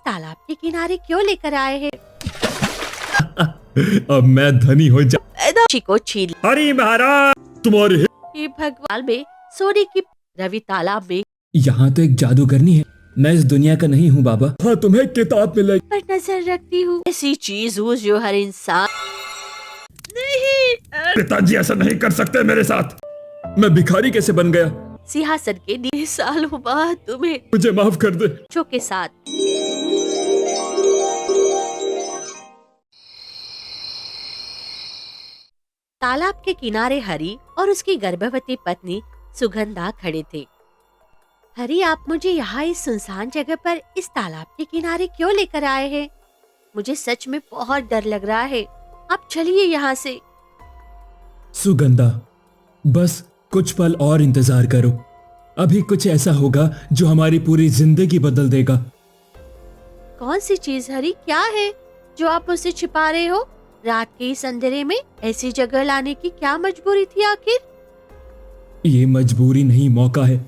तालाब के किनारे क्यों लेकर आए हैं? अब मैं धनी हो जा। बच्ची को छीन। अरे महाराज तुम्हारे हे भगवान में सोने की रवि तालाब में यहाँ तो एक जादूगरनी है। मैं इस दुनिया का नहीं हूँ बाबा। हाँ तुम्हें किताब मिलेगी। पर नजर रखती हूँ। ऐसी चीज हूँ जो हर इंसान नहीं। पिताजी ऐसा नहीं कर सकते मेरे साथ। मैं भिखारी कैसे बन गया? सिंहासन के नीचे सालों बाद तुम्हें मुझे माफ कर दे। बच्चों के साथ तालाब के किनारे हरी और उसकी गर्भवती पत्नी सुगंधा खड़े थे। हरी, आप मुझे यहाँ इस सुनसान जगह पर इस तालाब के किनारे क्यों लेकर आए हैं? मुझे सच में बहुत डर लग रहा है। आप चलिए यहाँ से। सुगंधा, बस कुछ पल और इंतजार करो। अभी कुछ ऐसा होगा जो हमारी पूरी जिंदगी बदल देगा। कौन सी चीज हरी? क्या है जो आप मुझसे छिपा रहे हो? रात के इस अंधेरे में ऐसी जगह लाने की क्या मजबूरी थी आखिर? ये मजबूरी नहीं, मौका है।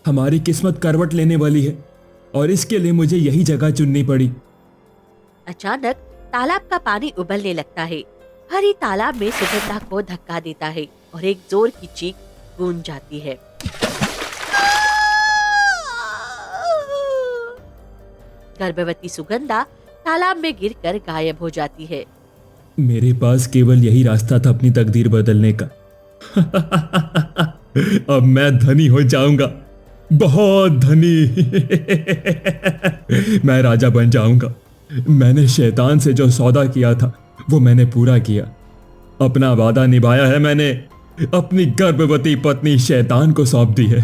हमारी किस्मत करवट लेने वाली है और इसके लिए मुझे यही जगह चुननी पड़ी। अचानक तालाब का पानी उबलने लगता है। हरी तालाब में सुगंधा को धक्का देता है और एक जोर की चीख गूंज जाती है। गर्भवती सुगंधा तालाब में गिरकर गायब हो जाती है। मेरे पास केवल यही रास्ता था अपनी तकदीर बदलने का। अब मैं धनी हो जाऊंगा, बहुत धनी। मैं राजा बन जाऊंगा। मैंने शैतान से जो सौदा किया था वो मैंने पूरा किया। अपना वादा निभाया है मैंने। अपनी गर्भवती पत्नी शैतान को सौंप दी है।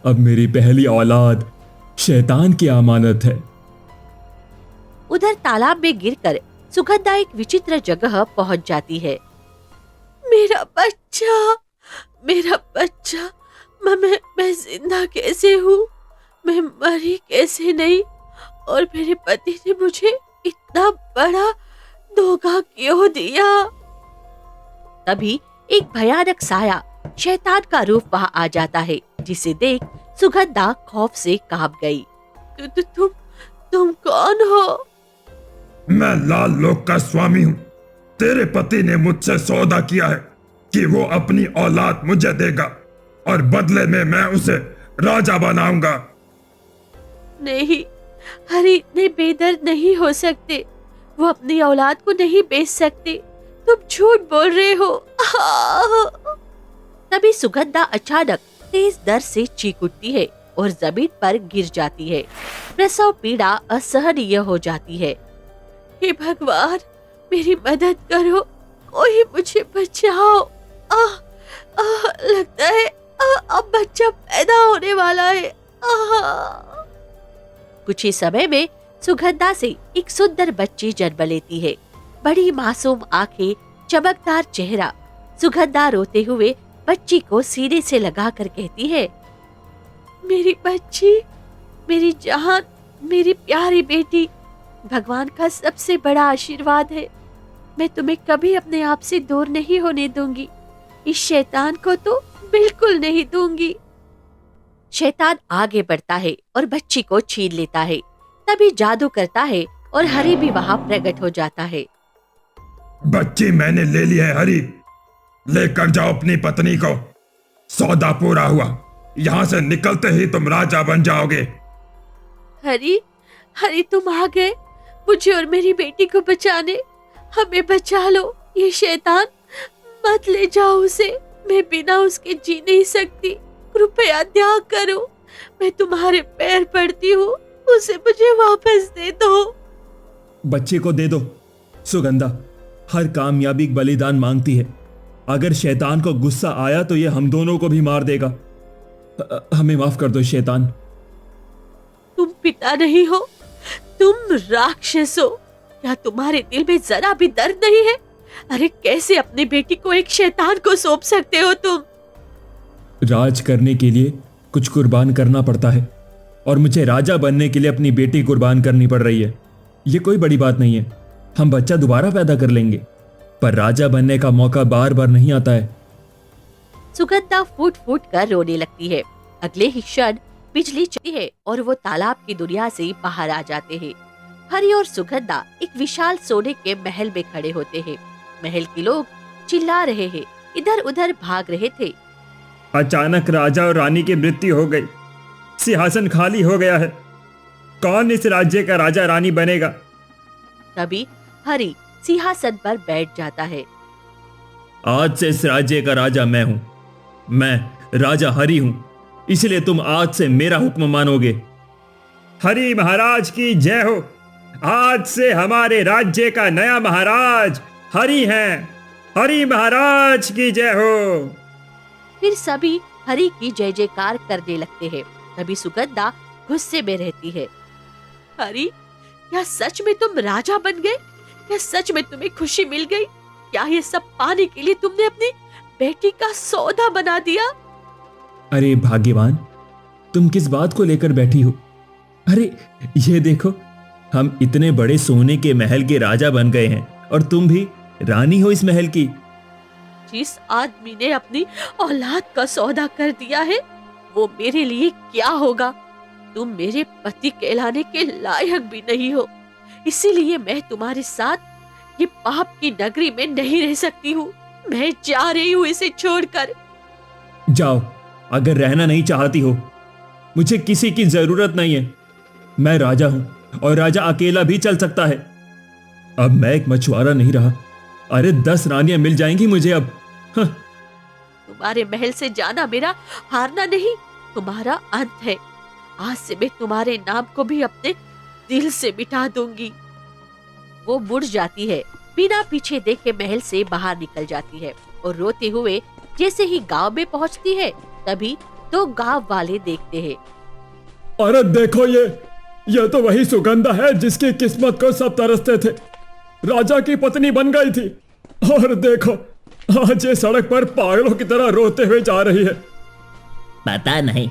अब मेरी पहली औलाद शैतान की अमानत है। उधर तालाब में गिरकर सुगंधा एक विचित्र जगह पहुंच जाती है। मेरा बच्चा, मेरा बच्चा, मैं जिंदा कैसे हूँ? मैं मरी कैसे नहीं? और मेरे पति ने मुझे इतना बड़ा धोखा क्यों दिया? तभी एक भयानक साया शैतान का रूप वहां आ जाता है, जिसे देख सुगंधा खौफ से कांप गई। तुम कौन हो? मैं लाल लोक का स्वामी हूँ। तेरे पति ने मुझसे सौदा किया है कि वो अपनी औलाद मुझे देगा और बदले में मैं उसे राजा बनाऊंगा। नहीं, हरी इतने बेदर्द नहीं हो सकते। वो अपनी औलाद को नहीं बेच सकते। तुम झूठ बोल रहे हो। तभी सुगंधा अचानक तेज दर्द से चीख उठती है और जमीन पर गिर जाती है। प्रसव पीड़ा असहनीय हो जाती है। हे भगवान, मेरी मदद करो, कोई मुझे बचाओ। लगता है अब बच्चा पैदा होने वाला है। कुछ ही समय में सुगंधा से एक सुंदर बच्ची जन्म लेती है। बड़ी मासूम आंखें, चमकदार चेहरा। सुगंधा रोते हुए बच्ची को सीने से लगाकर कहती है, मेरी बच्ची, मेरी जान, मेरी प्यारी बेटी, भगवान का सबसे बड़ा आशीर्वाद है। मैं तुम्हें कभी अपने आप से दूर नहीं होने दूंगी। इस शैतान को तो बिल्कुल नहीं दूंगी। शैतान आगे बढ़ता है और बच्ची को छीन लेता है। तभी जादू करता है और हरी भी वहां प्रकट हो जाता है। बच्ची मैंने ले ली है हरी, लेकर जाओ अपनी पत्नी को। सौदा पूरा हुआ। यहाँ से निकलते ही तुम राजा बन जाओगे। हरी, हरी तुम आ गए मुझे और मेरी बेटी को बचाने। हमें बचा लो। ये शैतान, मत ले जाओ उसे। मैं बिना उसके जी नहीं सकती। कृपया त्याग करो। मैं तुम्हारे पैर पड़ती हूँ। उसे मुझे वापस दे दो। बच्चे को दे दो। सुगंधा, हर कामयाबी एक बलिदान मांगती है। अगर शैतान को गुस्सा आया तो ये हम दोनों को भी मार देगा। हमें माफ कर दो शैतान। तुम पिता नहीं हो, तुम राक्षस हो। क्या तुम्हारे दिल में जरा भी दर्द नहीं है? अरे कैसे अपनी बेटी को एक शैतान को सौंप सकते हो तुम? राज करने के लिए कुछ कुर्बान करना पड़ता है और मुझे राजा बनने के लिए अपनी बेटी कुर्बान करनी पड़ रही है। ये कोई बड़ी बात नहीं है। हम बच्चा दोबारा पैदा कर लेंगे, पर राजा बनने का मौका बार बार नहीं आता है। सुगंधा फूट फूट कर रोने लगती है। अगले ही क्षण बिजली चलती है और वो तालाब की दुनिया से बाहर आ जाते हैं। हरी और सुगंधा एक विशाल सोने के महल में खड़े होते हैं। महल के लोग चिल्ला रहे हैं, इधर उधर भाग रहे थे। अचानक राजा और रानी की मृत्यु हो गई, सिंहासन खाली हो गया है। कौन इस राज्य का राजा रानी बनेगा? तभी हरी सिंहासन पर बैठ जाता है। आज से इस राज्य का राजा मैं हूं। मैं राजा हरी हूं, इसलिए तुम आज से मेरा हुक्म मानोगे। हरी महाराज की जय हो। आज से हमारे राज्य का नया महाराज हरी हैं। हरी महाराज की जय हो। फिर सभी हरी की जय जयकार करने लगते हैं। तभी सुगंधा गुस्से में रहती है। हरी, क्या सच में तुम राजा बन गए? क्या सच में तुम्हें खुशी मिल गई? क्या ये सब पाने के लिए तुमने अपनी बेटी का सौदा बना दिया? अरे भाग्यवान, तुम किस बात को लेकर बैठी हो? अरे ये देखो, हम इतने बड़े सोने के महल के राजा बन गए हैं और तुम भी रानी हो इस महल की। जिस आदमी ने अपनी औलाद का सौदा कर दिया है, वो मेरे लिए क्या होगा? तुम मेरे पति कहलाने के लायक भी नहीं हो, इसीलिए मैं तुम्हारे साथ ये पाप की नगरी में नहीं रह सकती हूँ। मैं जा रही हूँ इसे छोड़कर। जाओ, अगर रहना नहीं चाहती हो, मुझे किसी की जरूरत नहीं है। मैं राजा हूं और राजा अकेला भी चल सकता है। अब मैं एक मछुआरा नहीं रहा। अरे 10 रानियां मिल जाएंगी मुझे अब। हाँ। तुम्हारे महल से जाना मेरा हारना नहीं, तुम्हारा अंत है। आज से मैं तुम्हारे नाम को भी अपने दिल से मिटा दूंगी। वो मुड़ जाती है, बिना पीछे देखे महल से बाहर निकल जाती है और रोते हुए जैसे ही गांव में पहुंचती है, तभी 2 गांव वाले देखते हैं। अरे देखो, ये तो वही सुगंधा है जिसकी किस्मत को सब तरसते थे। राजा की पत्नी बन गई थी और देखो, आज ये सड़क पर पागलों की तरह रोते हुए जा रही है। पता नहीं,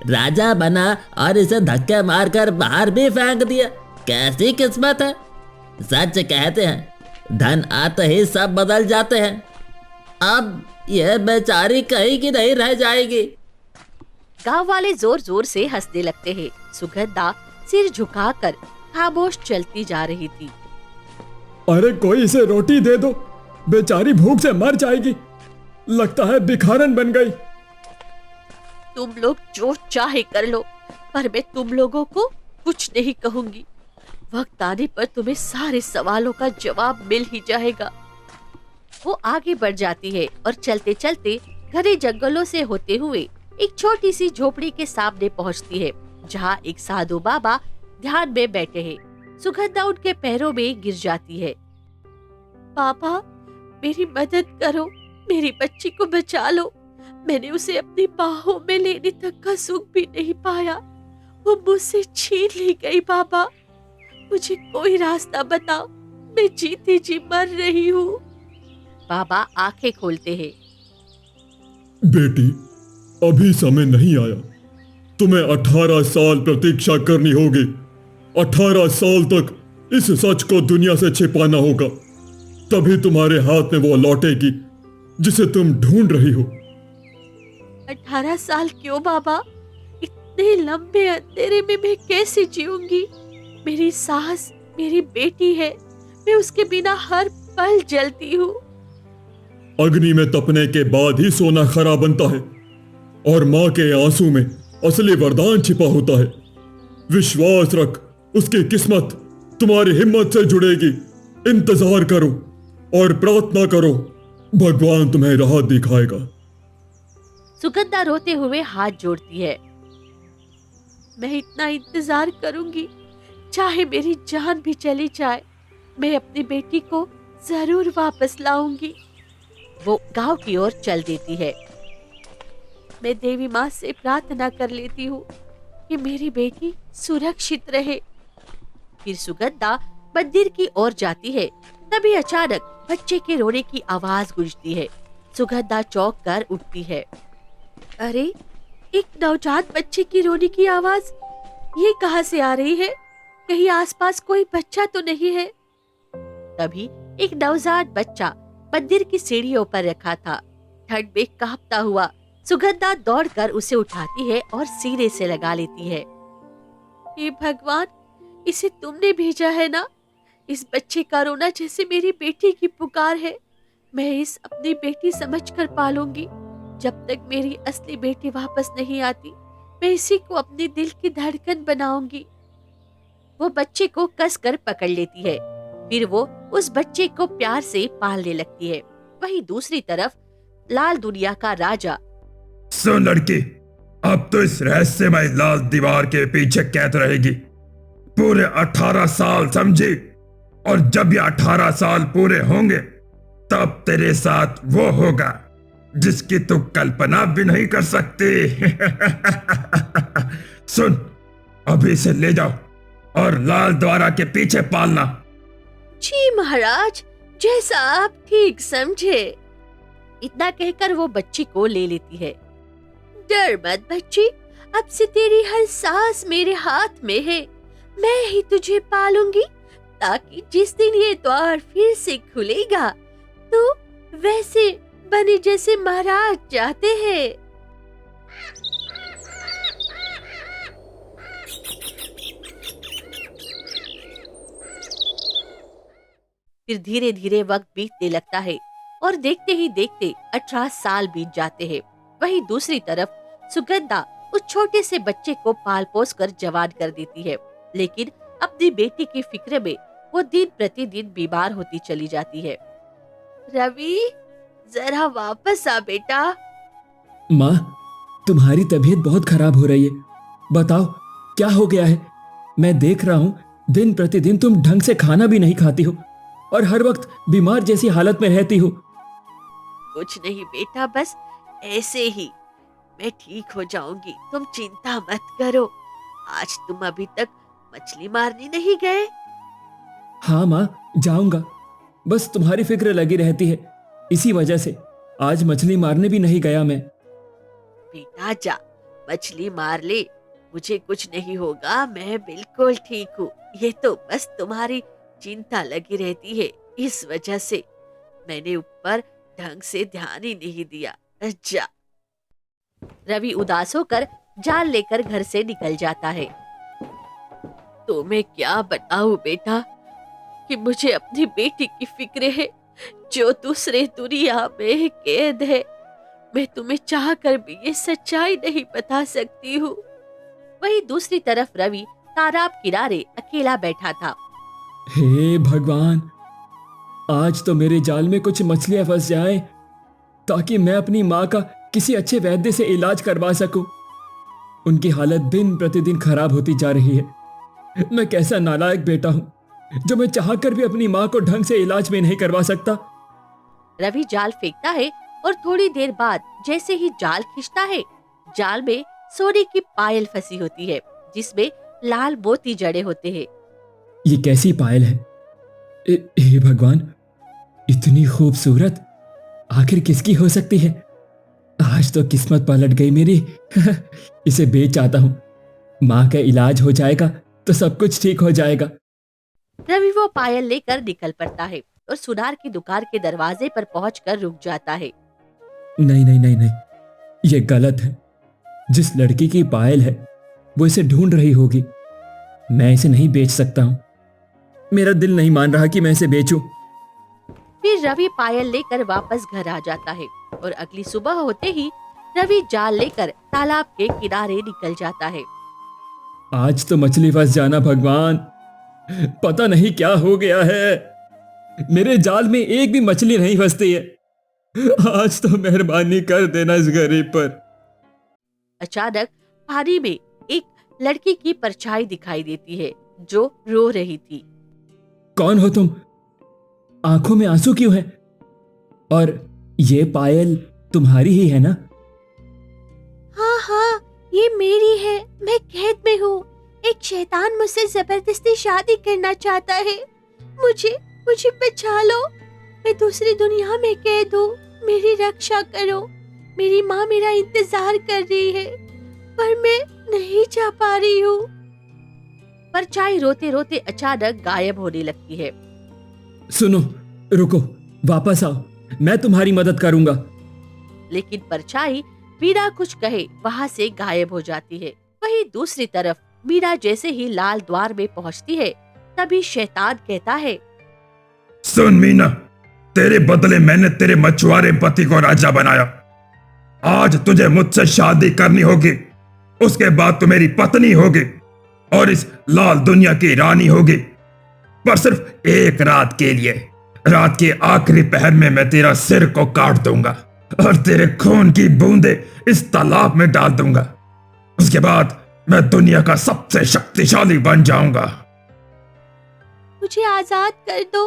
राजा बना और इसे धक्के मारकर बाहर भी फेंक दिया। कैसी किस्मत है। सच कहते हैं, धन आते ही सब बदल जाते हैं। अब यह बेचारी कहीं की नहीं रह जाएगी। गांव वाले जोर जोर से हंसने लगते हैं। सुगंधा सिर झुकाकर खामोश चलती जा रही थी। अरे कोई इसे रोटी दे दो, बेचारी भूख से मर जाएगी। लगता है भिखारन बन गई। तुम लोग जो चाहे कर लो, पर मैं तुम लोगों को कुछ नहीं कहूंगी। वक्त आने पर तुम्हें सारे सवालों का जवाब मिल ही जाएगा। वो आगे बढ़ जाती है और चलते चलते घने जंगलों से होते हुए एक छोटी सी झोपड़ी के सामने पहुंचती है, जहां एक साधु बाबा ध्यान में बैठे हैं। सुगंधा उनके पैरों में गिर जाती है। बाबा, मेरी मदद करो, मेरी बच्ची को बचा लो। मैंने उसे अपनी बाहों में लेने तक का सुख भी नहीं पाया। वो मुझसे छीन ली गई। बाबा, मुझे कोई रास्ता बताओ, मैं जीती जी मर रही हूँ। बाबा आंखें खोलते हैं। बेटी, अभी समय नहीं आया। तुम्हें 18 साल प्रतीक्षा करनी होगी। 18 साल तक इस सच को दुनिया से छिपाना होगा, तभी तुम्हारे हाथ में वो लौटेगी जिसे तुम ढूंढ रही हो। 18 साल क्यों बाबा? इतने लंबे अंधेरे में मैं कैसे जीऊंगी? मेरी सास मेरी बेटी है, मैं उसके बिना हर पल जलती हूँ। अग्नि में तपने के बाद ही सोना खरा बनता है और माँ के आंसू में असली वरदान छिपा होता है। विश्वास रख, उसकी किस्मत तुम्हारी हिम्मत से जुड़ेगी। इंतजार करो और प्रार्थना करो, भगवान तुम्हें राह दिखाएगा। सुगंधा रोते हुए हाथ जोड़ती है। मैं इतना इंतजार करूंगी, चाहे मेरी जान भी चली जाए। मैं अपनी बेटी को जरूर वापस लाऊंगी। वो गांव की ओर चल देती है। मैं देवी माँ से प्रार्थना कर लेती हूँ कि मेरी बेटी सुरक्षित रहे। फिर सुगंधा मंदिर की ओर जाती है। तभी अचानक बच्चे के रोने की आवाज गूंजती है। सुगंधा चौंक कर उठती है। अरे, एक नवजात बच्चे की रोने की आवाज ये कहाँ से आ रही है? कहीं आसपास कोई बच्चा तो नहीं है? तभी एक नवजात बच्चा मंदिर की सीढ़ियों पर रखा था। ठंड में कांपता हुआ सुगंधा दौड़कर उसे उठाती है और सीने से लगा लेती है। हे भगवान, इसे तुमने भेजा है ना? इस बच्चे का रोना जैसे मेरी बेटी की पुकार है। मैं इस अपनी बेटी समझकर पालूंगी। जब तक मेरी असली बेटी वापस नहीं आती, मैं इसी को अपने दिल की धड़कन बनाऊंगी। वो बच्चे को कसकर पकड़ लेती है। फिर वो उस बच्चे को प्यार से पालने लगती है। वहीं दूसरी तरफ लाल दुनिया का राजा। सुन लड़की, अब तो इस रहस्यमय लाल दीवार के पीछे कैद रहेगी पूरे 18 साल, समझी? और जब ये 18 साल पूरे होंगे तब तेरे साथ वो होगा जिसकी तू कल्पना भी नहीं कर सकती। सुन, अभी से ले जाओ और लाल द्वारा के पीछे पालना। जी महाराज, जैसा आप ठीक समझे। इतना कहकर वो बच्ची को ले लेती है। डर मत बच्ची, अब से तेरी हर सांस मेरे हाथ में है। मैं ही तुझे पालूंगी ताकि जिस दिन ये द्वार फिर से खुलेगा तो वैसे बने जैसे महाराज चाहते हैं। फिर धीरे धीरे वक्त बीतने लगता है और देखते ही देखते 18 साल बीत जाते हैं। वहीं दूसरी तरफ सुगंधा उस छोटे से बच्चे को पाल पोस कर जवान कर देती है, लेकिन अपनी बेटी की फिक्र में वो दिन प्रतिदिन बीमार होती चली जाती है। रवि, जरा वापस आ बेटा। माँ, तुम्हारी तबीयत बहुत खराब हो रही है। बताओ क्या हो गया है? मैं देख रहा हूँ दिन प्रतिदिन तुम ढंग से खाना भी नहीं खाती हो और हर वक्त बीमार जैसी हालत में रहती हो। कुछ नहीं बेटा, बस ऐसे ही। मैं ठीक हो जाऊंगी, तुम चिंता मत करो। आज तुम अभी तक मछली मारने नहीं गए? हाँ माँ, जाऊंगा। बस तुम्हारी फिक्र लगी रहती है, इसी वजह से आज मछली मारने भी नहीं गया मैं। बेटा जा, मछली मार ले, मुझे कुछ नहीं होगा, मैं बिल्कुल ठीक हूँ। ये तो बस तुम्हारी चिंता लगी रहती है, इस वजह से मैंने ऊपर ढंग से ध्यान ही नहीं दिया। जा। रवि उदास होकर जाल लेकर घर से निकल जाता है। तो मैं क्या बताऊं बेटा कि मुझे अपनी बेटी की फिक्र है जो दूसरे दुनिया में कैद है। मैं तुम्हें चाह कर भी ये सच्चाई नहीं बता सकती हूँ। वहीं दूसरी तरफ रवि तालाब किनारे अकेला बैठा था। हे भगवान, आज तो मेरे जाल में कुछ मछलियां फंस जाएं ताकि मैं अपनी माँ का किसी अच्छे वैद्य से इलाज करवा सकूं। उनकी हालत दिन प्रतिदिन खराब होती जा रही है। मैं कैसा नालायक बेटा हूं जो मैं चाहकर भी अपनी माँ को ढंग से इलाज में नहीं करवा सकता। रवि जाल फेंकता है और थोड़ी देर बाद जैसे ही जाल खींचता है, जाल में सोने की पायल फंसी होती है जिसमें लाल मोती जड़े होते हैं। ये कैसी पायल है? हे भगवान, इतनी खूबसूरत आखिर किसकी हो सकती है? आज तो किस्मत पलट गई मेरी। इसे बेच आता हूँ, माँ का इलाज हो जाएगा तो सब कुछ ठीक हो जाएगा। रवि वो पायल लेकर निकल पड़ता है और सुनार की दुकान के दरवाजे पर पहुंचकर रुक जाता है। नहीं नहीं नहीं नहीं, ये गलत है। जिस लड़की की पायल है वो इसे ढूंढ रही होगी। मैं इसे नहीं बेच सकता हूँ। मेरा दिल नहीं मान रहा कि मैं इसे बेचूं। फिर रवि पायल लेकर वापस घर आ जाता है और अगली सुबह होते ही रवि जाल लेकर तालाब के किनारे निकल जाता है। आज तो मछली फंस जाना भगवान, पता नहीं क्या हो गया है। मेरे जाल में एक भी मछली नहीं फंसती है। आज तो मेहरबानी कर देना इस गरीब पर। अचानक पानी में एक लड़की की परछाई दिखाई देती है जो रो रही थी। कौन हो तुम? आंखों में आंसू क्यों है? और ये पायल तुम्हारी ही है ना? हाँ हाँ, ये मेरी है। मैं कैद में हूँ। एक शैतान मुझसे जबरदस्ती शादी करना चाहता है। मुझे मुझे बचा लो। मैं दूसरी दुनिया में कैद हूँ। मेरी रक्षा करो। मेरी माँ मेरा इंतजार कर रही है पर मैं नहीं जा पा रही हूँ। परछाई रोते रोते अचानक गायब होने लगती है। सुनो, रुको, वापस आओ, मैं तुम्हारी मदद करूंगा। लेकिन परछाई मीना कुछ कहे वहाँ से गायब हो जाती है। वहीं दूसरी तरफ मीना जैसे ही लाल द्वार में पहुँचती है तभी शैतान कहता है, सुन मीना, तेरे बदले मैंने तेरे मछुआरे पति को राजा बनाया। आज तुझे मुझसे शादी करनी होगी, उसके बाद तू मेरी पत्नी होगी और इस लाल दुनिया की रानी होगी, पर सिर्फ एक रात के लिए। रात के आखिरी पहर में मैं तेरा सिर को काट दूंगा और तेरे खून की बूंदें इस तालाब में डाल दूंगा। उसके बाद मैं दुनिया का सबसे शक्तिशाली बन जाऊंगा। मुझे आजाद कर दो,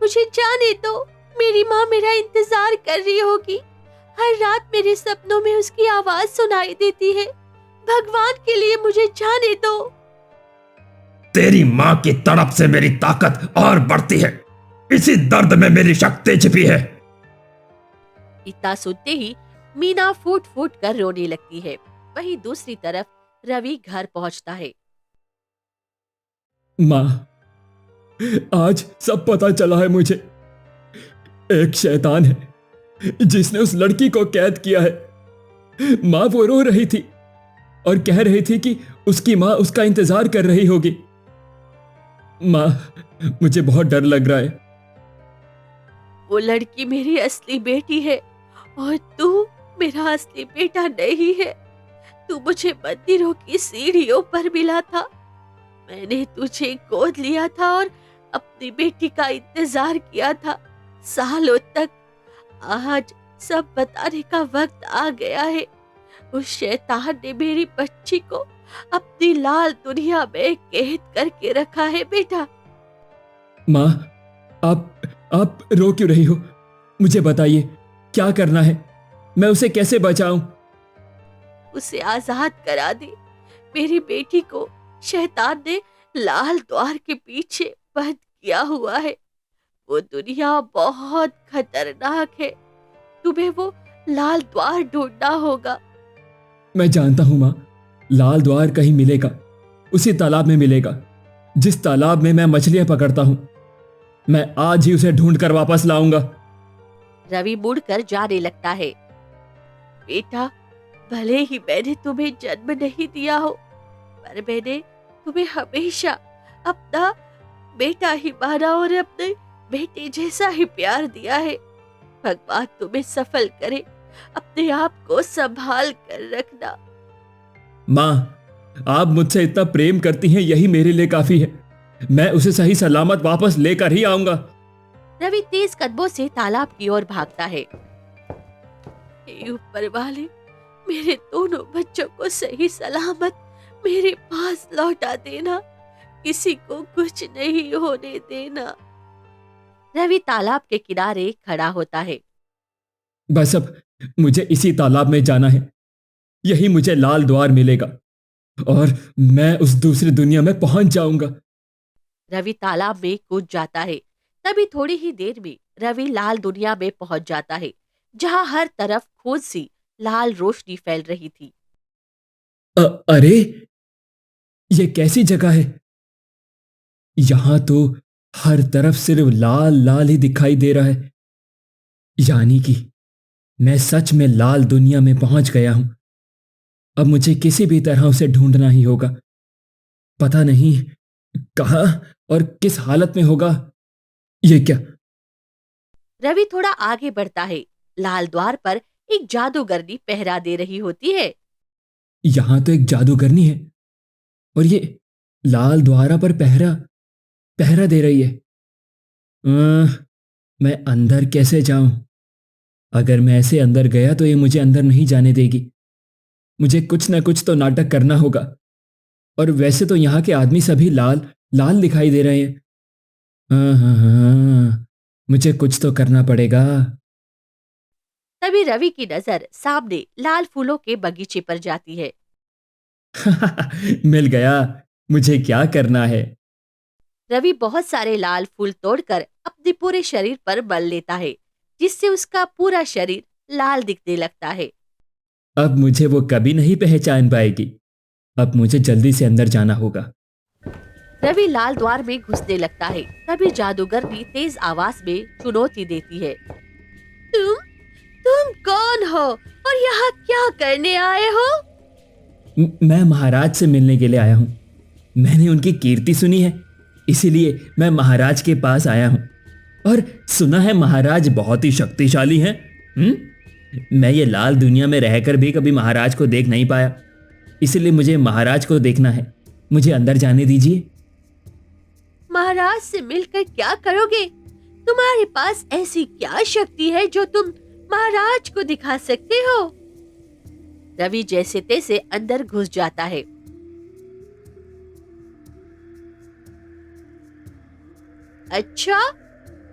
मुझे जाने दो। मेरी माँ मेरा इंतजार कर रही होगी। हर रात मेरे सपनों में उसकी आवाज सुनाई देती है। भगवान के लिए मुझे जाने दो। तेरी माँ की तड़प से मेरी ताकत और बढ़ती है। इसी दर्द में मेरी शक्ति छिपी है। इतना सुनते ही मीना फूट फूट कर रोने लगती है। वहीं दूसरी तरफ रवि घर पहुंचता है। माँ, आज सब पता चला है मुझे। एक शैतान है जिसने उस लड़की को कैद किया है। माँ वो रो रही थी और कह रही थी कि उसकी माँ उसका इंतजार कर रही होगी। माँ, मुझे बहुत डर लग रहा है। वो लड़की मेरी असली बेटी है और तू मेरा असली बेटा नहीं है। तू मुझे मंदिरों की सीढ़ियों पर मिला था। मैंने तुझे गोद लिया था और अपनी बेटी का इंतजार किया था सालों तक। आज सब बताने का वक्त आ गया है। उस शैतान ने मेरी बच्ची को अपनी लाल दुनिया में कैद करके रखा है बेटा। माँ, आप रो क्यों रही हो? मुझे बताइए क्या करना है? मैं उसे कैसे बचाऊं? उसे आजाद करा दे। मेरी बेटी को शैतान ने लाल द्वार के पीछे बंद किया हुआ है। वो दुनिया बहुत खतरनाक है। तुम्हें वो लाल द्वार ढूंढना होगा। मैं जानता हूं माँ, लाल द्वार कहीं मिलेगा। उसी तालाब में मिलेगा जिस तालाब में मैं मछलियां पकड़ता हूं। मैं आज ही उसे ढूंढ कर वापस लाऊंगा। रवि मुड़कर जाने लगता है। बेटा, भले ही मैंने तुम्हें जन्म नहीं दिया हो, पर मैंने तुम्हें हमेशा अपना बेटा ही माना और अपने बेटे जैसा ही प्यार दिया है। भगवान तुम्हें सफल करे। अपने आप को संभाल कर रखना। माँ, आप मुझसे इतना प्रेम करती हैं, यही मेरे लिए काफी है। मैं उसे सही सलामत वापस लेकर ही आऊंगा। रवि तेज कदमों से तालाब की ओर भागता है। हे ऊपर वाले, मेरे दोनों बच्चों को सही सलामत मेरे पास लौटा देना। किसी को कुछ नहीं होने देना। रवि तालाब के किनारे खड़ा होता है। बस अब मुझे इसी तालाब में जाना है। यही मुझे लाल द्वार मिलेगा और मैं उस दूसरी दुनिया में पहुंच जाऊंगा। रवि तालाब में कूद जाता है। तभी थोड़ी ही देर में रवि लाल दुनिया में पहुंच जाता है, जहां हर तरफ खून सी लाल रोशनी फैल रही थी। अरे, ये कैसी जगह है? यहां तो हर तरफ सिर्फ लाल लाल ही दिखाई दे रहा है। यानी कि मैं सच में लाल दुनिया में पहुंच गया हूं। अब मुझे किसी भी तरह उसे ढूंढना ही होगा। पता नहीं कहां और किस हालत में होगा। ये क्या? रवि थोड़ा आगे बढ़ता है। लाल द्वार पर एक जादूगरनी पहरा दे रही होती है। यहां तो एक जादूगरनी है और ये लाल द्वारा पर पहरा दे रही है। मैं अंदर कैसे जाऊं? अगर मैं ऐसे अंदर गया तो ये मुझे अंदर नहीं जाने देगी। मुझे कुछ ना कुछ तो नाटक करना होगा। और वैसे तो यहाँ के आदमी सभी लाल लाल दिखाई दे रहे हैं। हाँ, मुझे कुछ तो करना पड़ेगा। तभी रवि की नजर सामने लाल फूलों के बगीचे पर जाती है। मिल गया। मुझे क्या करना है? रवि बहुत सारे लाल फूल तोड़कर अपने पूरे शरीर पर मल लेता है, जिससे उसका पूरा शरीर लाल दिखने लगता है। अब मुझे वो कभी नहीं पहचान पाएगी। अब मुझे जल्दी से अंदर जाना होगा। रवि लाल द्वार में घुसने लगता है। तभी जादूगरनी तेज आवाज में चुनौती देती है। तुम कौन हो और यहाँ क्या करने आए हो? मैं महाराज से मिलने के लिए आया हूँ। मैंने उनकी कीर्ति सुनी है, इसीलिए मैं महाराज के पास आया हूँ। और सुना है महाराज बहुत ही शक्तिशाली हैं। मैं ये लाल दुनिया में रहकर भी कभी महाराज को देख नहीं पाया, इसलिए मुझे महाराज को देखना है। मुझे अंदर जाने दीजिए। महाराज से मिलकर क्या करोगे? तुम्हारे पास ऐसी क्या शक्ति है जो तुम महाराज को दिखा सकते हो? रवि जैसे तैसे अंदर घुस जाता है। अच्छा,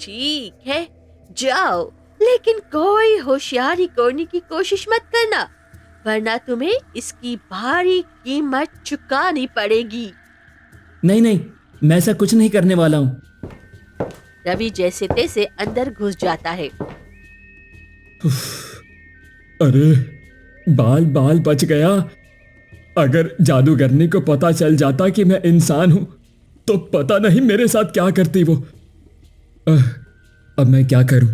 ठीक है, जाओ, लेकिन कोई होशियारी करने की कोशिश मत करना, वरना तुम्हें इसकी भारी कीमत चुकानी पड़ेगी। नहीं नहीं, मैं ऐसा कुछ नहीं करने वाला हूँ। रवि जैसे तैसे अंदर घुस जाता है। अरे बाल बाल बच गया। अगर जादूगरनी को पता चल जाता कि मैं इंसान हूं तो पता नहीं मेरे साथ क्या करती वो। अब मैं क्या करूं?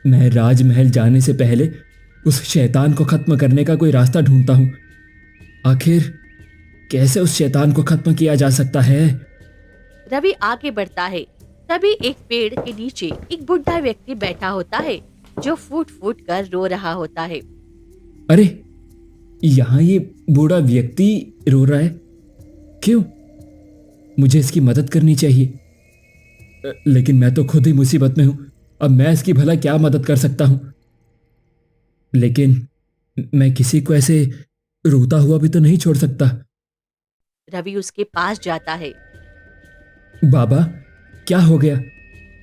मैं राजमहल जाने से पहले उस शैतान को खत्म करने का कोई रास्ता ढूंढता हूं। आखिर कैसे उस शैतान को खत्म किया जा सकता है? रवि आगे बढ़ता है। तभी एक पेड़ के नीचे एक बुढ़ा व्यक्ति बैठा होता है जो फूट फूट कर रो रहा होता है। अरे यहाँ ये बूढ़ा व्यक्ति रो रहा है, क्यों? मुझे इसकी मदद करनी चाहिए, लेकिन मैं तो खुद ही मुसीबत में हूं। अब मैं इसकी भला क्या मदद कर सकता हूं? लेकिन मैं किसी को ऐसे रोता हुआ भी तो नहीं छोड़ सकता। रवि उसके पास जाता है। बाबा, क्या हो गया?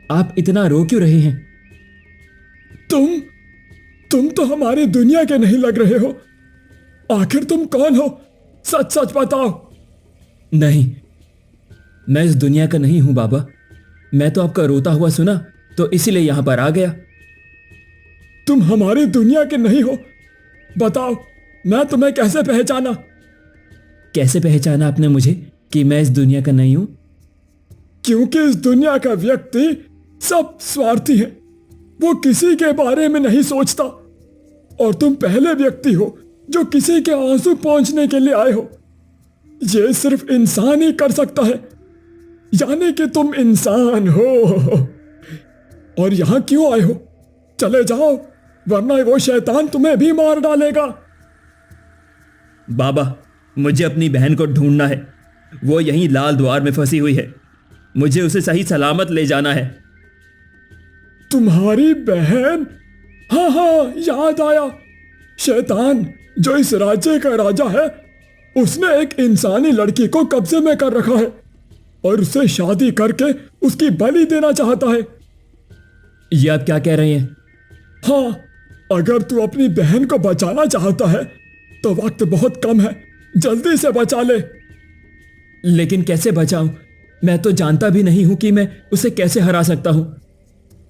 आप इतना रो क्यों रहे हैं? तुम तो हमारी दुनिया के नहीं लग रहे हो। आखिर तुम कौन हो? सच सच बताओ। नहीं, मैं इस दुनिया का नहीं हूं बाबा। मैं तो आपका रोता हुआ सुना तो इसीलिए यहां पर आ गया। तुम हमारी दुनिया के नहीं हो। बताओ, मैं तुम्हें कैसे पहचाना? कैसे पहचाना आपने मुझे कि मैं इस दुनिया का नहीं हूं? क्योंकि इस दुनिया का व्यक्ति सब स्वार्थी है, वो किसी के बारे में नहीं सोचता। और तुम पहले व्यक्ति हो जो किसी के आंसू पहुंचने के लिए आए हो। ये सिर्फ इंसान ही कर सकता है, यानी कि तुम इंसान हो। और यहां क्यों आए हो? चले जाओ, वरना वो शैतान तुम्हें भी मार डालेगा। बाबा, मुझे अपनी बहन को ढूंढना है। वो यहीं लाल द्वार में फंसी हुई है। मुझे उसे सही सलामत ले जाना है। तुम्हारी बहन? हाँ हाँ, याद आया। शैतान जो इस राज्य का राजा है, उसने एक इंसानी लड़की को कब्जे में कर रखा है और उससे शादी करके उसकी बलि देना चाहता है। ये आप क्या कह रहे हैं? हाँ, अगर तू अपनी बहन को बचाना चाहता है तो वक्त बहुत कम है, जल्दी से बचा ले। लेकिन कैसे बचाऊं? मैं तो जानता भी नहीं हूं कि मैं उसे कैसे हरा सकता हूं।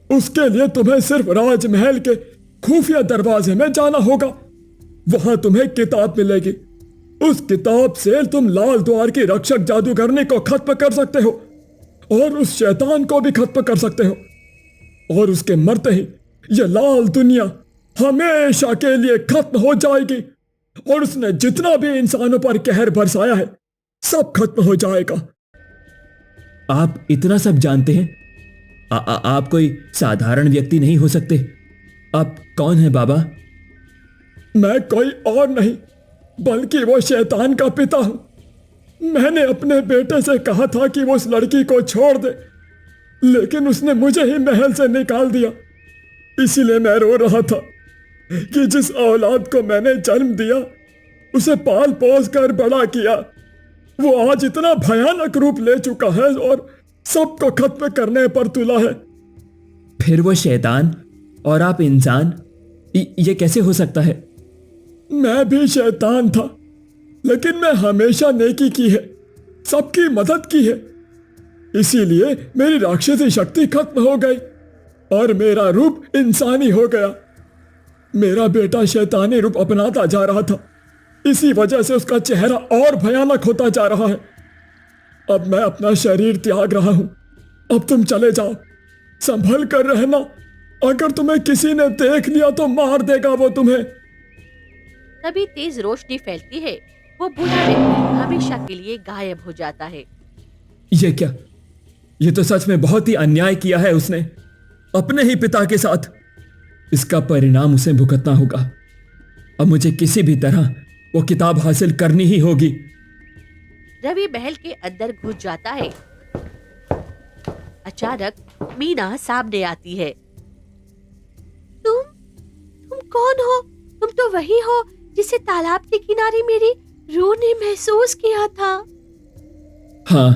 उसके लिए तुम्हें सिर्फ राजमहल के खुफिया दरवाजे में जाना होगा। वहां तुम्हें किताब मिलेगी। उस किताब से तुम लाल द्वार की रक्षक जादूगरनी को खत्म कर सकते हो और उस शैतान को भी खत्म कर सकते हो। और उसके मरते ही यह लाल दुनिया हमेशा के लिए खत्म हो जाएगी और उसने जितना भी इंसानों पर कहर बरसाया है सब खत्म हो जाएगा। आप इतना सब जानते हैं? आप कोई साधारण व्यक्ति नहीं हो सकते। आप कौन हैं बाबा? मैं कोई और नहीं बल्कि वो शैतान का पिता हूं। मैंने अपने बेटे से कहा था कि वो उस लड़की को छोड़ दे, लेकिन उसने मुझे ही महल से निकाल दिया। इसीलिए मैं रो रहा था कि जिस औलाद को मैंने जन्म दिया, उसे पाल पोस कर बड़ा किया, वो आज इतना भयानक रूप ले चुका है और सबको खत्म करने पर तुला है। फिर वो शैतान और आप इंसान, ये कैसे हो सकता है? मैं भी शैतान था, लेकिन मैं हमेशा नेकी की है, सबकी मदद की है। इसीलिए मेरी राक्षसी शक्ति खत्म हो गई और मेरा रूप इंसानी हो गया। मेरा बेटा शैतानी रूप अपनाता जा रहा था, इसी वजह से उसका चेहरा और भयानक होता जा रहा है। अब मैं अपना शरीर त्याग रहा हूं। अब तुम चले जाओ, संभल कर रहना अगर तुम्हें किसी ने देख लिया तो मार देगा वो तुम्हें। तभी तेज रोशनी फैलती है। वो बूढ़ा व्यक्ति हमेशा के लिए गायब हो जाता है। ये क्या? ये तो सच में बहुत ही अन्याय किया है उसने, अपने ही पिता के साथ। इसका परिणाम उसे भुगतना होगा। अब मुझे किसी भी तरह वो किताब हासिल करनी ही होगी। रवि महल के अंदर घुस जाता है। अचानक मीना सामने आती है। तुम कौन हो? तुम तो वही हो जिसे तालाब के किनारे मेरी रूह ने महसूस किया था। हाँ,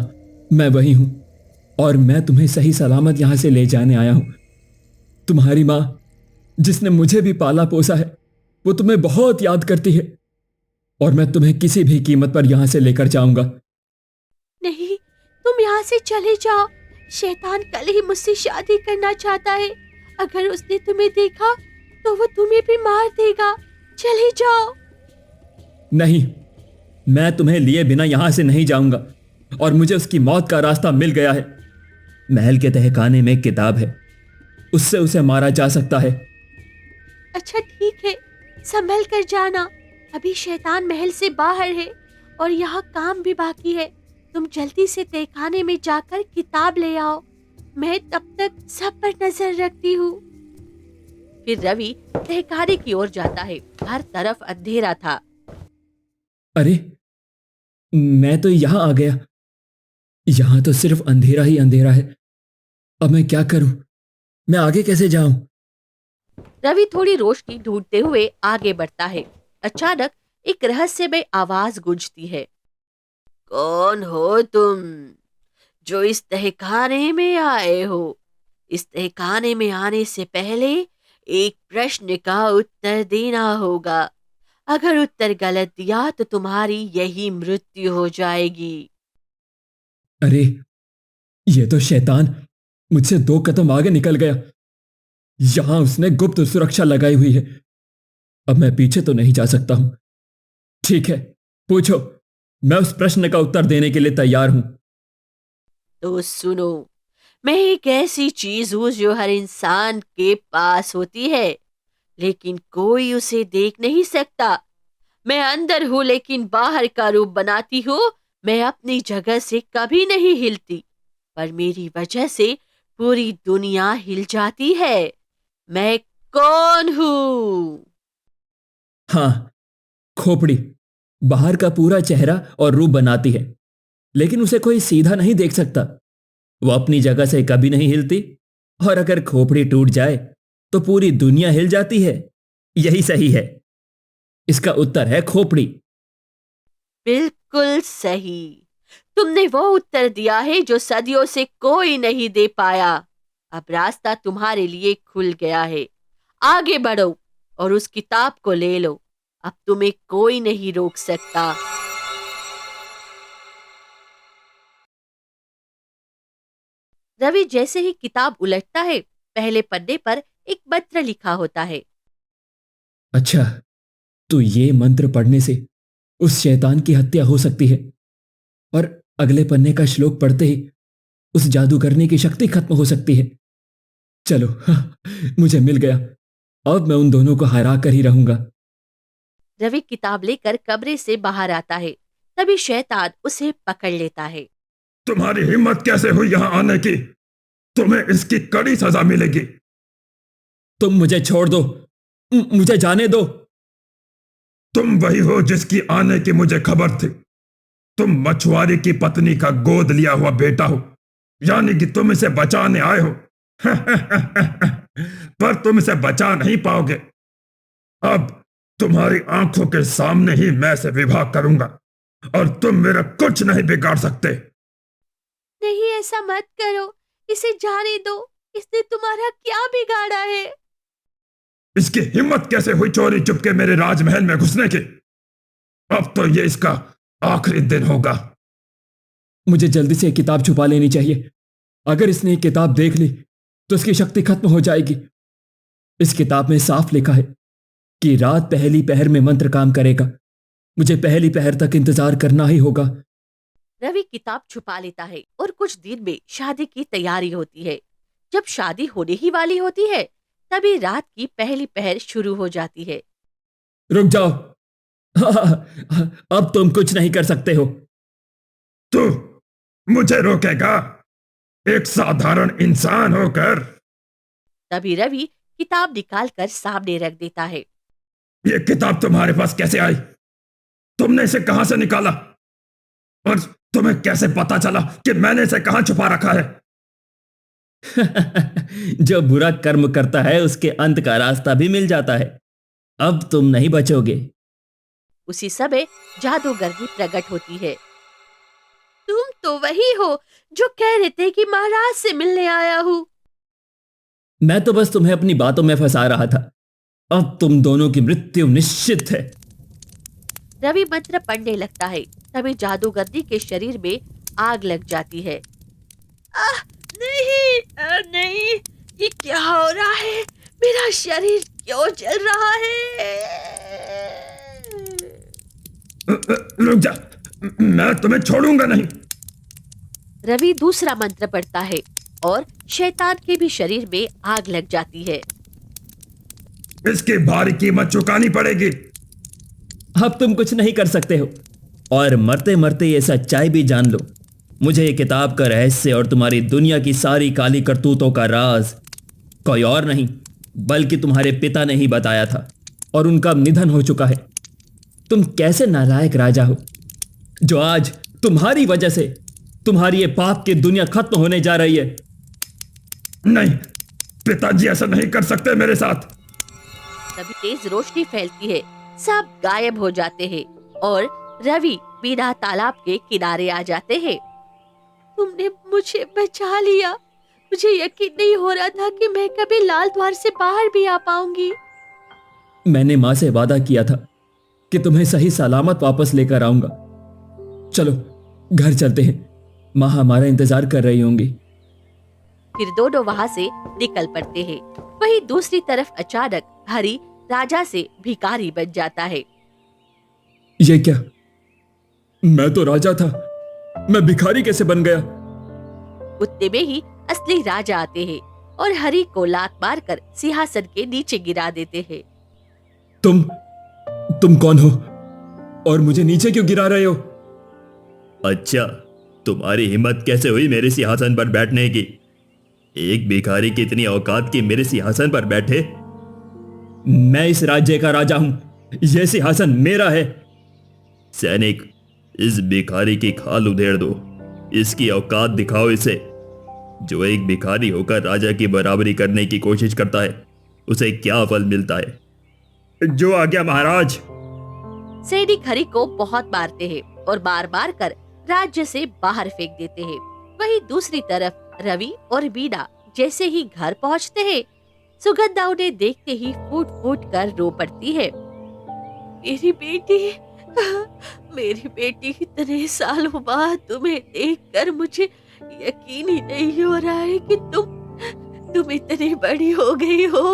मैं वही हूं और मैं तुम्हें सही सलामत यहां से ले जाने आया हूं। तुम्हारी माँ, जिसने मुझे भी पाला पोसा है, वो तुम्हें बहुत याद करती है और मैं तुम्हें किसी भी कीमत पर यहां से लेकर जाऊंगा। नहीं, तुम यहाँ से चले जाओ। शैतान कल ही मुझसे शादी करना चाहता है। अगर उसने तुम्हें देखा तो वो तुम्हें भी मार देगा। चले जाओ। नहीं, मैं तुम्हें लिए बिना यहां से नहीं जाऊंगा और मुझे उसकी मौत का रास्ता मिल गया है। महल के तहखाने में एक किताब है, उससे उसे मारा जा सकता है। अच्छा ठीक है, संभल कर जाना। अभी शैतान महल से बाहर है और यहाँ काम भी बाकी है। तुम जल्दी से तहखाने में जाकर किताब ले आओ। मैं तब तक सब पर नजर रखती हूँ। फिर रवि तहखाने की ओर जाता है। हर तरफ अंधेरा था। अरे, मैं तो यहां आ गया। यहां तो सिर्फ अंधेरा ही अंधेरा है। अब मैं क्या करूं? मैं आगे कैसे जाऊं? रवि थोड़ी रोशनी ढूंढते हुए आगे बढ़ता है। अचानक एक रहस्यमय आवाज गूंजती है। कौन हो तुम जो इस तहखाने में आए हो? इस तहखाने में आने से पहले एक प्रश्न का उत्तर देना होगा। अगर उत्तर गलत दिया तो तुम्हारी यही मृत्यु हो जाएगी। अरे, ये तो शैतान मुझसे 2 कदम आगे निकल गया। यहां उसने गुप्त सुरक्षा लगाई हुई है। अब मैं पीछे तो नहीं जा सकता हूं। ठीक है, पूछो, मैं उस प्रश्न का उत्तर देने के लिए तैयार हूं। तो सुनो, मैं एक ऐसी चीज हूं जो हर इंसान के पास होती है, लेकिन कोई उसे देख नहीं सकता। मैं अंदर हूं लेकिन बाहर का रूप बनाती हूँ। मैं अपनी जगह से कभी नहीं हिलती, पर मेरी वजह से पूरी दुनिया हिल जाती है। मैं कौन हूँ? हाँ, खोपड़ी बाहर का पूरा चेहरा और रूप बनाती है, लेकिन उसे कोई सीधा नहीं देख सकता। वो अपनी जगह से कभी नहीं हिलती और अगर खोपड़ी टूट जाए तो पूरी दुनिया हिल जाती है। यही सही है। इसका उत्तर है खोपड़ी। बिल्कुल सही। तुमने वो उत्तर दिया है जो सदियों से कोई नहीं दे पाया। अब रास्ता तुम्हारे लिए खुल गया है। आगे बढ़ो और उस किताब को ले लो। अब तुम्हें कोई नहीं रोक सकता। रवि जैसे ही किताब उलटता है, पहले पन्ने पर एक मंत्र लिखा होता है। अच्छा, तो ये मंत्र पढ़ने से उस शैतान की हत्या हो सकती है और अगले पन्ने का श्लोक पढ़ते ही उस जादूगरनी की शक्ति खत्म हो सकती है। चलो, मुझे मिल गया। अब मैं उन दोनों को हरा कर ही रहूंगा। रवि किताब लेकर कमरे से बाहर आता है। तभी शैतान उसे पकड़ लेता है। तुम्हारी हिम्मत कैसे हुई यहां आने की? तुम्हें इसकी कड़ी सजा मिलेगी। तुम मुझे छोड़ दो, मुझे जाने दो। तुम वही हो जिसकी आने की मुझे खबर थी। तुम मछुआरे की पत्नी का गोद लिया हुआ बेटा हो, यानी कि तुम इसे बचाने आए हो। पर तुम इसे बचा नहीं पाओगे। अब तुम्हारी आंखों के सामने ही मैं इसे विवाह करूंगा और तुम मेरा कुछ नहीं बिगाड़ सकते। नहीं, ऐसा मत करो। इसे जाने दो। इसने तुम्हारा क्या बिगाड़ा है? इसकी हिम्मत कैसे हुई चोरी चुपके मेरे राजमहल में घुसने की? अब तो ये इसका आखिरी दिन होगा। मुझे जल्दी से किताब छुपा लेनी चाहिए। अगर इसने एक किताब देख ली तो इसकी शक्ति खत्म हो जाएगी। इस किताब में साफ लिखा है कि रात पहली पहर में मंत्र काम करेगा। मुझे पहली पहर तक इंतजार करना ही होगा। रवि किताब छुपा लेता है और कुछ दिन में शादी की तैयारी होती है। जब शादी होने ही वाली होती है, तभी रात की पहली पहर शुरू हो जाती है। रुक जाओ। अब तुम कुछ नहीं कर सकते हो। तू मुझे रोकेगा, एक साधारण इंसान होकर? तभी रवि किताब निकालकर सामने रख देता है। ये किताब तुम्हारे पास कैसे आई? तुमने इसे कहां से निकाला? और तुम्हें कैसे पता चला कि मैंने इसे कहां छुपा रखा है? जो बुरा कर्म करता है उसके अंत का रास्ता भी मिल जाता है। अब तुम नहीं बचोगे। उसी समय जादूगरनी प्रकट होती है। तुम तो वही हो जो कह रहे थे कि महाराज से मिलने आया हूँ। मैं तो बस तुम्हें अपनी बातों में फंसा रहा था। अब तुम दोनों की मृत्यु निश्चित है। रवि मंत्र पढ़ने लगता है। तभी जादूगरनी के शरीर में आग लग जाती है। नहीं, नहीं, ये क्या हो रहा है? मेरा शरीर क्यों जल रहा है? रुक जा, मैं तुम्हें छोड़ूंगा नहीं। रवि दूसरा मंत्र पढ़ता है और शैतान के भी शरीर में आग लग जाती है। इसकी भारी कीमत चुकानी पड़ेगी। अब तुम कुछ नहीं कर सकते हो और मरते मरते ये सच्चाई भी जान लो। मुझे ये किताब का रहस्य और तुम्हारी दुनिया की सारी काली करतूतों का राज कोई और नहीं बल्कि तुम्हारे पिता ने ही बताया था और उनका निधन हो चुका है। तुम कैसे नालायक राजा हो जो आज तुम्हारी वजह से तुम्हारी ये पाप की दुनिया खत्म होने जा रही है। नहीं, पिताजी ऐसा नहीं कर सकते मेरे साथ। तभी तेज रोशनी फैलती है, सब गायब हो जाते हैं और रवि बिना तालाब के किनारे आ जाते हैं। तुमने मुझे बचा लिया। मुझे यकीन नहीं हो रहा था कि मैं कभी लाल द्वार से बाहर भी आ पाऊंगी। मैंने माँ से वादा किया था कि तुम्हें सही सलामत वापस लेकर आऊंगा। चलो घर चलते हैं, माँ हमारा इंतजार कर रही होंगी। फिर दोनों वहां से निकल पड़ते हैं। वहीं दूसरी तरफ अचानक हरि राजा से भिखारी बन जाता है। ये क्या? मैं तो राजा था, मैं भिखारी कैसे बन गया? उतने में ही असली राजा आते हैं और हरि को लात मारकर सिंहासन के नीचे गिरा देते हैं। तुम कौन हो और मुझे नीचे क्यों गिरा रहे हो? अच्छा, तुम्हारी हिम्मत कैसे हुई मेरे सिंहासन पर बैठने की? एक भिखारी की इतनी औकात कि मेरे सिंहासन पर बैठे? मैं इस राज्य का राजा हूं, यह सिंहासन मेरा है। सैनिक, इस भिखारी की खाल उधेड़ दो। इसकी औकात दिखाओ इसे। जो एक भिखारी होकर राजा की बराबरी करने की कोशिश करता है उसे क्या फल मिलता है? जो आज्ञा महाराज। सैनिक हरि को बहुत मारते हैं और मार मार कर राज्य से बाहर फेंक देते हैं। वहीं दूसरी तरफ रवि और बीना जैसे ही घर पहुंचते हैं, सुगंधा उन्हें देखते ही फूट फूट कर रो पड़ती है। मेरी बेटी, मेरी बेटी, इतने सालों बाद तुम्हें देखकर मुझे यकीन ही नहीं हो रहा है कि तुम इतनी बड़ी हो गई हो।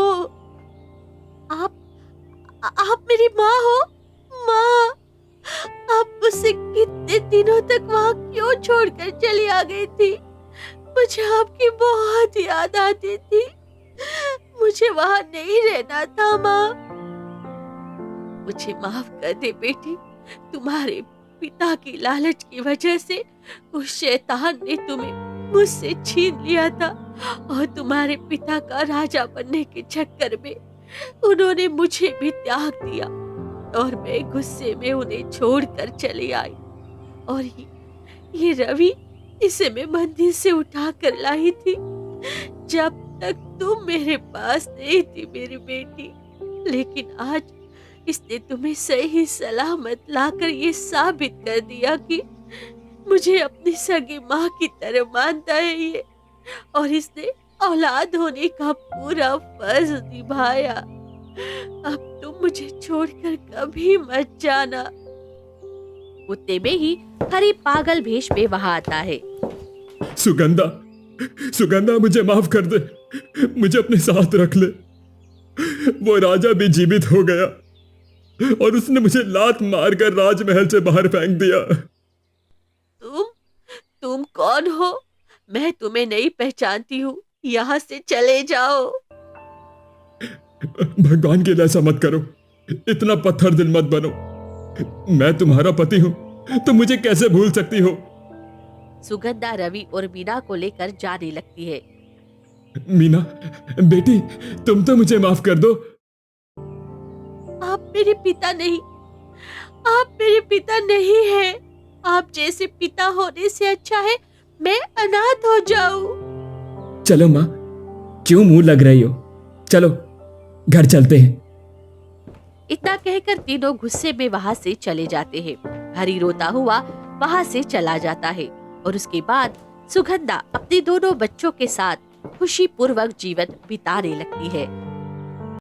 आप मेरी माँ हो? माँ, आप मुझसे कितने दिनों तक वहाँ क्यों छोड़कर चली आ गई थी? मुझे आपकी बहुत याद आती थी। मुझे वहाँ नहीं रहना था माँ। मुझे माफ कर दे बेटी। तुम्हारे पिता की लालच की वजह से उस शैतान ने तुम्हें मुझसे छीन लिया था और तुम्हारे पिता का राजा बनने के चक्कर में उन्होंने मुझे भी त्याग दिया और मैं गुस्से में उन्हें छोड़कर चली आई। और ये रवि, इसे मैं मंदिर से उठा कर लाई थी जब तक तुम मेरे पास नहीं थी मेरी बेटी। लेकिन आज इसने तुम्हें सही सलामत लाकर ये साबित कर दिया कि मुझे अपनी सगी माँ की तरह मानता है ये, और इसने औलाद होने का पूरा फर्ज निभाया। अब तुम मुझे छोड़कर कभी मत जाना। उतने में ही हरि पागल भेष में वहां आता है। सुगंधा, मुझे माफ कर दे, मुझे अपने साथ रख ले। वो राजा भी जीवित हो गया और उसने मुझे लात मारकर राजमहल से बाहर फेंक दिया। तुम कौन हो? मैं तुम्हें नहीं पहचानती हूँ। यहाँ से चले जाओ। भगवान के लिए ऐसा मत करो, इतना पत्थर दिल मत बनो। मैं तुम्हारा पति हूं, तो मुझे कैसे भूल सकती हो? सुगंधा रवि और मीना को लेकर जाने लगती है। मीना बेटी, तुम तो मुझे माफ कर दो। आप मेरे पिता नहीं, आप मेरे पिता नहीं हैं। आप जैसे पिता होने से अच्छा है मैं अनाथ हो जाऊं। चलो माँ, क्यों मुंह लग रही हो? चलो घर चलते हैं। इतना कहकर तीनों गुस्से में वहां से चले जाते हैं। हरी रोता हुआ वहां से चला जाता है और उसके बाद सुगंधा अपने दोनों बच्चों के साथ खुशी पूर्वक जीवन बिताने लगती है।